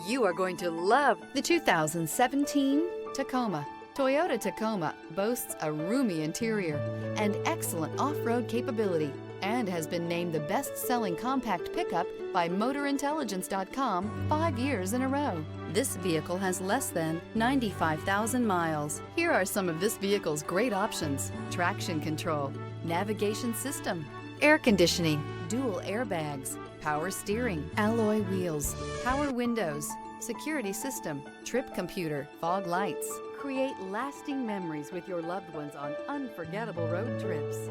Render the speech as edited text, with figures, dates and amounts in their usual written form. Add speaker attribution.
Speaker 1: You are going to love the 2017 Tacoma. Toyota Tacoma boasts a roomy interior and excellent off-road capability and has been named the best-selling compact pickup by MotorIntelligence.com 5 years in a row. This vehicle has less than 95,000 miles. Here are some of this vehicle's great options: traction control, navigation system, air conditioning, dual airbags, power steering, alloy wheels, power windows, security system, trip computer, fog lights. Create lasting memories with your loved ones on unforgettable road trips.